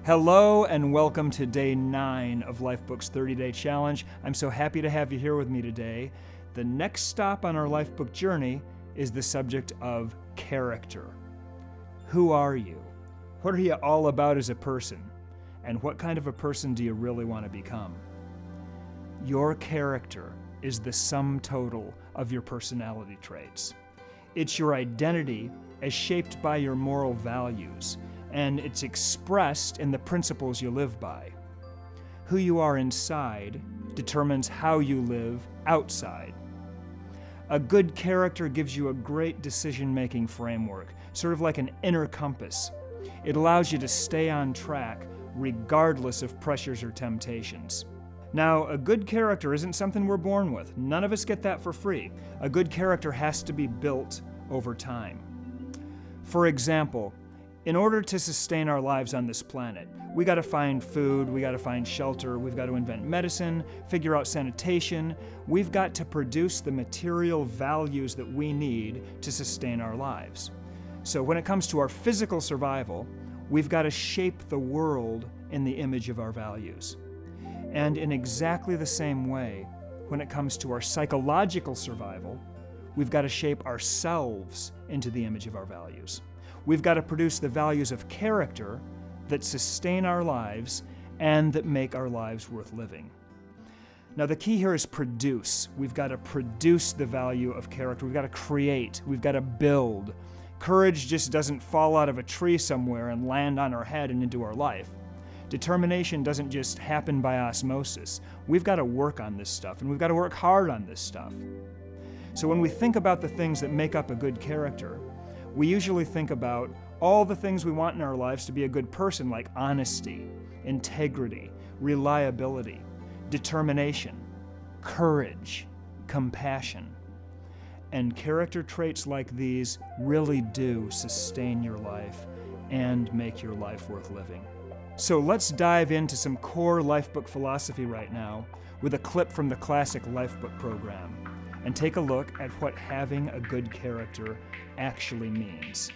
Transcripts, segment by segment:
Hello and welcome to day 9 of Lifebook's 30-day challenge. I'm so happy to have you here with me today. The next stop on our Lifebook journey is the subject of character. Who are you? What are you all about as a person? And what kind of a person do you really want to become? Your character is the sum total of your personality traits. It's your identity as shaped by your moral values, and it's expressed in the principles you live by. Who you are inside determines how you live outside. A good character gives you a great decision-making framework, sort of like an inner compass. It allows you to stay on track regardless of pressures or temptations. Now, a good character isn't something we're born with. None of us get that for free. A good character has to be built over time. For example, in order to sustain our lives on this planet, we got to find food, we got to find shelter, we've got to invent medicine, figure out sanitation. We've got to produce the material values that we need to sustain our lives. So when it comes to our physical survival, we've got to shape the world in the image of our values. And in exactly the same way, when it comes to our psychological survival, we've got to shape ourselves into the image of our values. We've got to produce the values of character that sustain our lives and that make our lives worth living. Now, the key here is produce. We've got to produce the value of character. We've got to create. We've got to build. Courage just doesn't fall out of a tree somewhere and land on our head and into our life. Determination doesn't just happen by osmosis. We've got to work on this stuff, and we've got to work hard on this stuff. So when we think about the things that make up a good character, we usually think about all the things we want in our lives to be a good person, like honesty, integrity, reliability, determination, courage, compassion. And character traits like these really do sustain your life and make your life worth living. So let's dive into some core Lifebook philosophy right now with a clip from the classic Lifebook program, and take a look at what having a good character actually means.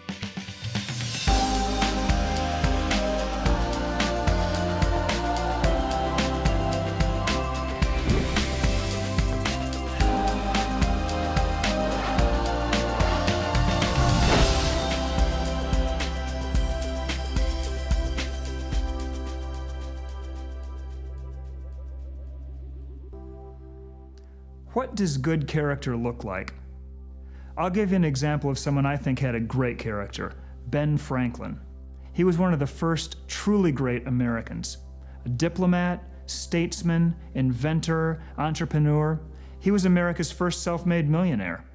What does good character look like? I'll give you an example of someone I think had a great character, Ben Franklin. He was one of the first truly great Americans. A diplomat, statesman, inventor, entrepreneur. He was America's first self-made millionaire.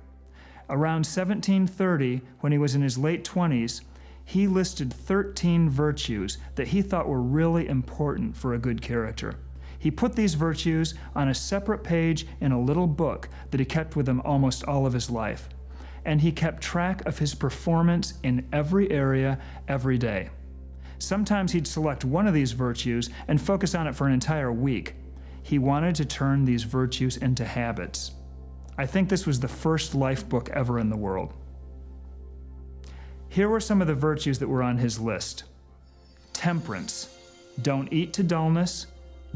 Around 1730, when he was in his late 20s, he listed 13 virtues that he thought were really important for a good character. He put these virtues on a separate page in a little book that he kept with him almost all of his life. And he kept track of his performance in every area, every day. Sometimes he'd select one of these virtues and focus on it for an entire week. He wanted to turn these virtues into habits. I think this was the first life book ever in the world. Here were some of the virtues that were on his list. Temperance. Don't eat to dullness.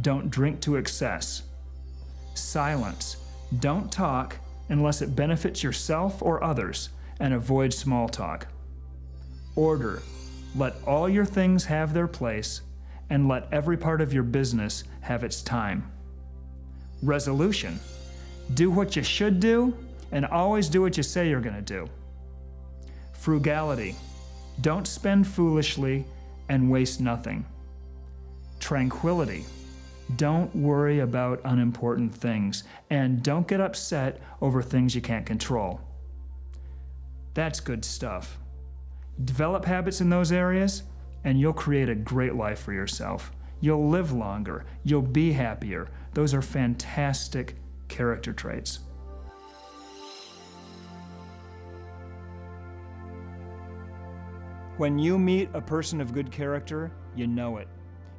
Don't drink to excess. Silence. Don't talk unless it benefits yourself or others, and avoid small talk. Order. Let all your things have their place, and let every part of your business have its time. Resolution. Do what you should do, and always do what you say you're going to do. Frugality. Don't spend foolishly and waste nothing. Tranquility. Don't worry about unimportant things, and don't get upset over things you can't control. That's good stuff. Develop habits in those areas, and you'll create a great life for yourself. You'll live longer. You'll be happier. Those are fantastic character traits. When you meet a person of good character, you know it.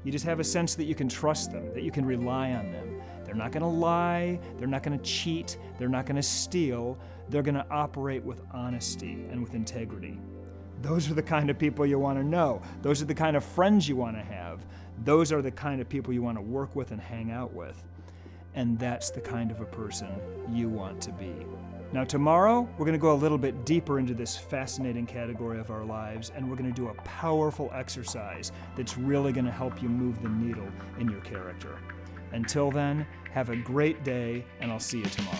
You just have a sense that you can trust them, that you can rely on them. They're not going to lie, they're not going to cheat, they're not going to steal. They're going to operate with honesty and with integrity. Those are the kind of people you want to know. Those are the kind of friends you want to have. Those are the kind of people you want to work with and hang out with. And that's the kind of a person you want to be. Now tomorrow, we're going to go a little bit deeper into this fascinating category of our lives, and we're going to do a powerful exercise that's really going to help you move the needle in your character. Until then, have a great day, and I'll see you tomorrow.